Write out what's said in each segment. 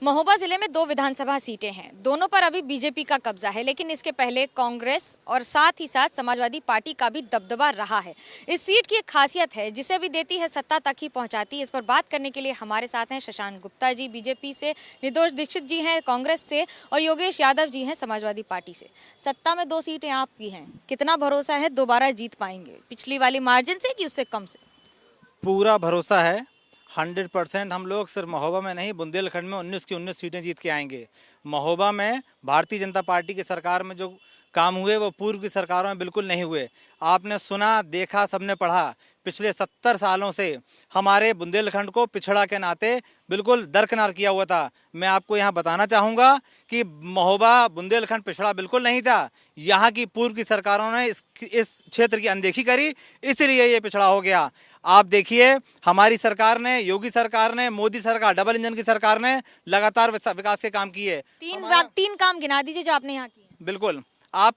महोबा जिले में 2 विधानसभा सीटें हैं। दोनों पर अभी बीजेपी का कब्जा है, लेकिन इसके पहले कांग्रेस और साथ ही साथ समाजवादी पार्टी का भी दबदबा रहा है। इस सीट की एक खासियत है जिसे भी देती है सत्ता तक ही पहुंचाती है। इस पर बात करने के लिए हमारे साथ हैं शशांक गुप्ता जी बीजेपी से, निर्दोष दीक्षित जी हैं कांग्रेस से और योगेश यादव जी हैं समाजवादी पार्टी से। सत्ता में 2 सीटें आपकी हैं, कितना भरोसा है दोबारा जीत पाएंगे? पिछली वाली मार्जिन से कि उससे कम से? पूरा भरोसा है 100%। हम लोग सिर्फ महोबा में नहीं, बुंदेलखंड में 19 की 19 सीटें जीत के आएंगे। महोबा में भारतीय जनता पार्टी की सरकार में जो काम हुए वो पूर्व की सरकारों में बिल्कुल नहीं हुए। आपने सुना, देखा, सबने पढ़ा। पिछले 70 सालों से हमारे बुंदेलखंड को पिछड़ा के नाते बिल्कुल दरकिनार किया हुआ था। मैं आपको यहाँ बताना चाहूँगा कि महोबा बुंदेलखंड पिछड़ा बिल्कुल नहीं था। यहाँ की पूर्व की सरकारों ने इस क्षेत्र की अनदेखी करी, इसलिए ये पिछड़ा हो गया। आप देखिए, हमारी सरकार ने, योगी सरकार ने, मोदी सरकार, डबल इंजन की सरकार ने लगातार विकास के काम किए। तीन काम गिना दीजिए जो आपने यहाँ किए। बिल्कुल, आप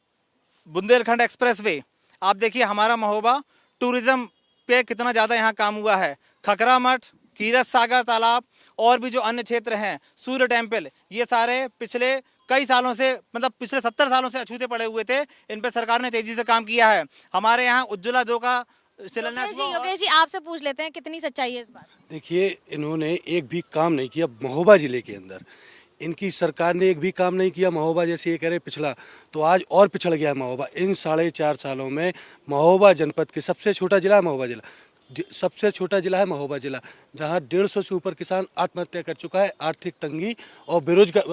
बुंदेलखंड एक्सप्रेसवे आप देखिए, हमारा महोबा टूरिज्म पे कितना ज़्यादा यहाँ काम हुआ है। खकरा मठ, कीरत सागर तालाब और भी जो अन्य क्षेत्र हैं, सूर्य टेम्पल, ये सारे पिछले कई सालों से, मतलब पिछले 70 सालों से अछूते पड़े हुए थे। इन पर सरकार ने तेजी से काम किया है। हमारे यहाँ उज्ज्वला 2 का शिलान्यास हुआ। योगेश जी आपसे पूछ लेते हैं, कितनी सच्चाई है इस बात? देखिए, इन्होंने एक भी काम नहीं किया महोबा जिले के अंदर। इनकी सरकार ने एक भी काम नहीं किया। महोबा जैसे ये कह रहे पिछड़ा, तो आज और पिछड़ गया है महोबा। इन 4.5 सालों में महोबा जनपद के सबसे छोटा जिला है महोबा जिला, सबसे छोटा जिला है महोबा जिला, जहां 150 से ऊपर किसान आत्महत्या कर चुका है। आर्थिक तंगी और बेरोजगार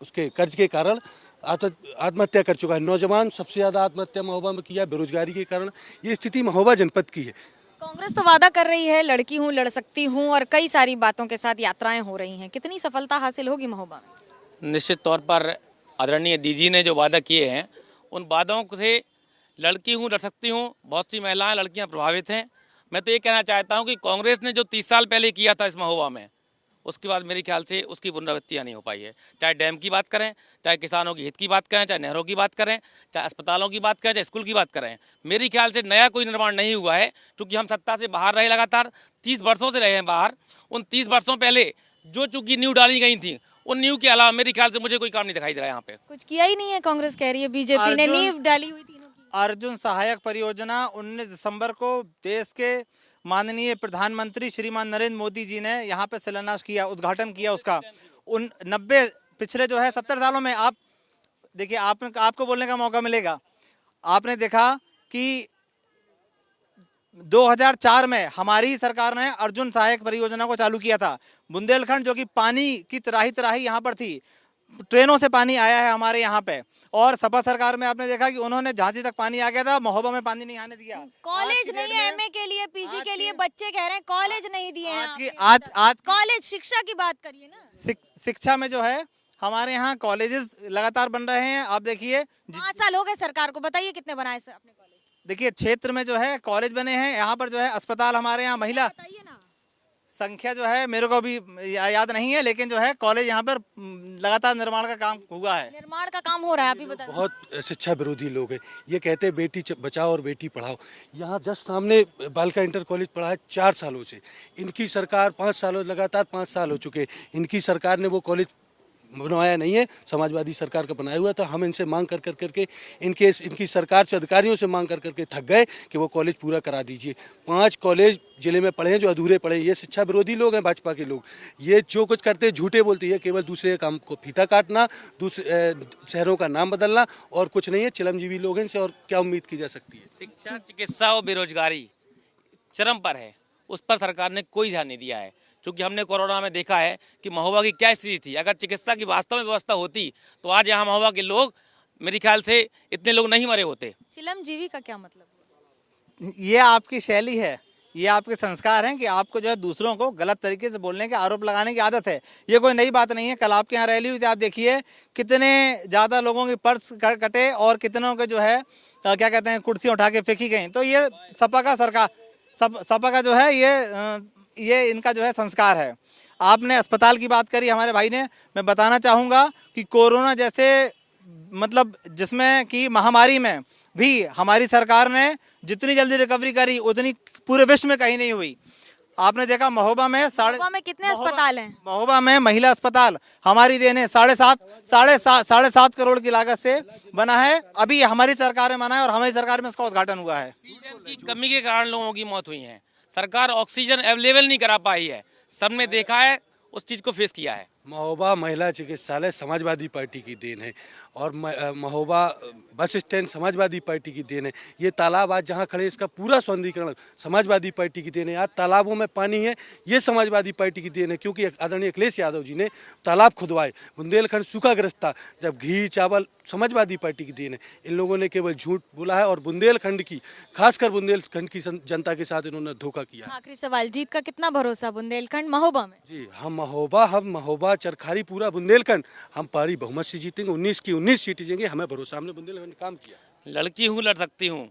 उसके कर्ज के कारण आत्महत्या कर चुका है। नौजवान सबसे ज़्यादा आत्महत्या महोबा में किया बेरोजगारी के कारण। ये स्थिति महोबा जनपद की है। कांग्रेस तो वादा कर रही है लड़की हूँ, लड़ सकती हूँ और कई सारी बातों के साथ यात्राएं हो रही हैं। कितनी सफलता हासिल होगी महोबा में? निश्चित तौर पर आदरणीय दीदी ने जो वादा किए हैं, उन वादों से लड़की हूँ, लड़ सकती हूँ, बहुत सी महिलाएं, लड़कियां प्रभावित हैं। मैं तो ये कहना चाहता हूँ कि कांग्रेस ने जो 30 साल पहले किया था इस महोबा में, उसके बाद मेरे ख्याल से उसकी पुनरावृत्तियाँ नहीं हो पाई है। चाहे डैम की बात करें, चाहे किसानों की हित की बात करें, चाहे नहरों की बात करें, चाहे अस्पतालों की बात करें, चाहे स्कूल की बात करें, मेरे ख्याल से नया कोई निर्माण नहीं हुआ है। क्योंकि हम सत्ता से बाहर रहे, लगातार 30 वर्षों से रहे हैं बाहर। उन 30 वर्षों पहले जो चूँकि नींव डाली गई थी, उन नींव के अलावा मेरे ख्याल से मुझे कोई काम नहीं दिखाई दे रहा है यहाँ पे। कुछ किया ही नहीं है कांग्रेस, कह रही है बीजेपी ने नींव डाली हुई थी। अर्जुन सहायक परियोजना 19 दिसंबर को देश के माननीय प्रधानमंत्री श्रीमान नरेंद्र मोदी जी ने यहाँ पे शिलान्यास किया, उद्घाटन किया उसका। उन 90 पिछले जो है 70 सालों में आप देखिए, आपको बोलने का मौका मिलेगा। आपने देखा कि 2004 में हमारी सरकार ने अर्जुन सहायक परियोजना को चालू किया था। बुंदेलखंड जो कि पानी की तराही तराही यहाँ पर थी, ट्रेनों से पानी आया है हमारे यहाँ पे। और सपा सरकार में आपने देखा कि उन्होंने झांसी तक पानी आ गया था, महोबा में पानी नहीं आने दिया। कॉलेज नहीं है, एमए के लिए, पीजी के लिए बच्चे कह रहे हैं कॉलेज नहीं दिए हैं। आज कॉलेज, शिक्षा की बात करिए ना। शिक्षा में जो है हमारे यहाँ कॉलेजेस लगातार बन रहे हैं। आप देखिए, 5 साल हो गए सरकार को, बताइए कितने बनाए अपने कॉलेज? देखिए, क्षेत्र में जो है कॉलेज बने हैं। यहाँ पर जो है अस्पताल, हमारे यहाँ महिला संख्या जो है मेरे को भी याद नहीं है, लेकिन जो है कॉलेज यहाँ पर लगातार निर्माण का काम हुआ है। निर्माण का काम हो रहा है, अभी बता। बहुत शिक्षा विरोधी लोग हैं। ये कहते हैं बेटी बचाओ और बेटी पढ़ाओ। यहाँ जस्ट सामने बालिका इंटर कॉलेज पढ़ा है 4 सालों से। इनकी सरकार 5 सालों, लगातार 5 साल हो चुके। इनकी सरकार ने वो कॉलेज बनवाया नहीं है, समाजवादी सरकार का बनाया हुआ था। हम इनसे मांग कर करके इनकी सरकार से, अधिकारियों से मांग कर करके थक गए कि वो कॉलेज पूरा करा दीजिए। 5 कॉलेज जिले में पढ़े हैं जो अधूरे पढ़े। ये शिक्षा विरोधी लोग हैं, भाजपा के लोग। ये जो कुछ करते हैं झूठे बोलते हैं, केवल दूसरे काम को फीता काटना, दूसरे शहरों का नाम बदलना और कुछ नहीं है। चिलमजीवी लोग हैं, इनसे और क्या उम्मीद की जा सकती है? शिक्षा, चिकित्सा और बेरोजगारी चरम पर है, उस पर सरकार ने कोई ध्यान नहीं दिया है। क्योंकि हमने कोरोना में देखा है कि महोबा की क्या स्थिति थी। अगर चिकित्सा की वास्तव में व्यवस्था होती तो आज यहाँ महोबा के लोग, मेरे ख्याल से इतने लोग नहीं मरे होते। चिलमजीवी का क्या मतलब? ये आपकी शैली है, ये आपके संस्कार हैं कि आपको जो है दूसरों को गलत तरीके से बोलने के, आरोप लगाने की आदत है। ये कोई नई बात नहीं है। कल आपके यहाँ रैली हुई थी, आप देखिए कितने ज़्यादा लोगों के पर्स कटे और कितनों के जो है क्या कहते हैं, कुर्सियाँ उठा के फेंकी गई। तो ये सपा का सरकार, सपा का जो है ये इनका जो है संस्कार है। आपने अस्पताल की बात करी हमारे भाई ने। मैं बताना चाहूँगा कि कोरोना जैसे, मतलब जिसमें कि महामारी में भी हमारी सरकार ने जितनी जल्दी रिकवरी करी उतनी पूरे विश्व में कहीं नहीं हुई। आपने देखा महोबा में महोबा में कितने अस्पताल हैं? महोबा में महिला अस्पताल हमारी देन है, 7.5 करोड़ की लागत से बना है। अभी हमारी सरकार में बना है और हमारी सरकार में इसका उद्घाटन हुआ है। ऑक्सीजन की कमी के कारण लोगों की मौत हुई है। सरकार ऑक्सीजन अवेलेबल नहीं करा पाई है। सबने देखा है, उस चीज को फेस किया है। महोबा महिला चिकित्सालय समाजवादी पार्टी की देन है और Mahoba bus stand Samajwadi party की देन है। ये तालाब आज जहाँ खड़े इसका पूरा सौंदर्यीकरण समाजवादी पार्टी की देन है। आज तालाबों में पानी है, ये समाजवादी पार्टी की देन है, क्योंकि आदरणीय अखिलेश यादव जी ने तालाब खुदवाए। बुंदेलखंड सूखाग्रस्त था, जब घी चावल समाजवादी पार्टी की देन है। इन लोगों ने केवल झूठ बोला है और बुंदेलखंड की, खासकर बुंदेलखंड की जनता के साथ इन्होंने धोखा किया है। आखिरी सवाल, जीत का कितना भरोसा बुंदेलखंड महोबा में? जी, हम महोबा चरखारी पूरा बुंदेलखंड हम भारी बहुमत से जीतेंगे। 19 की 19 सीटें जीतेंगे, हमें भरोसा, हमने बुंदेलखंड में काम किया। लड़की हूँ लड़ सकती हूँ,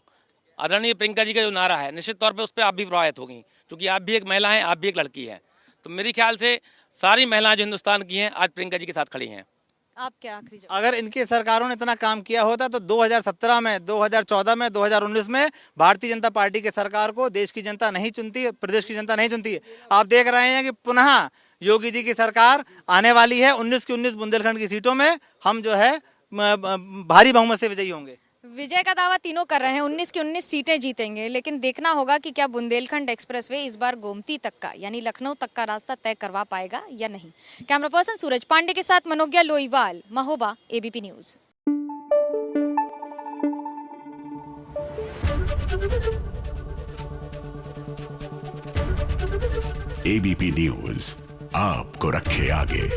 आदरणीय प्रियंका जी का जो नारा है, निश्चित तौर पे उस पर आप भी प्रभावित होगी, क्योंकि आप भी एक महिला हैं, आप भी एक लड़की हैं। तो मेरे ख्याल से सारी महिलाएं जो हिंदुस्तान की हैं आज प्रियंका जी के साथ खड़ी हैं। आप क्या आखिरी जवाब? अगर इनकी सरकारों ने इतना काम किया होता तो 2017 में, 2014 में, 2019 में भारतीय जनता पार्टी के सरकार को देश की जनता नहीं चुनती, प्रदेश की जनता नहीं चुनती। आप देख रहे हैं कि पुनः योगी जी की सरकार आने वाली है। 19 की 19 बुंदेलखंड की सीटों में हम जो है भारी बहुमत से विजयी होंगे। विजय का दावा तीनों कर रहे हैं, 19 की 19 सीटें जीतेंगे, लेकिन देखना होगा कि क्या बुंदेलखंड एक्सप्रेसवे इस बार गोमती तक का यानी लखनऊ तक का रास्ता तय करवा पाएगा या नहीं। कैमरा पर्सन सूरज पांडे के साथ Manogya Loiwal, Mahoba, ABP news. ABP news आपको रखे आगे।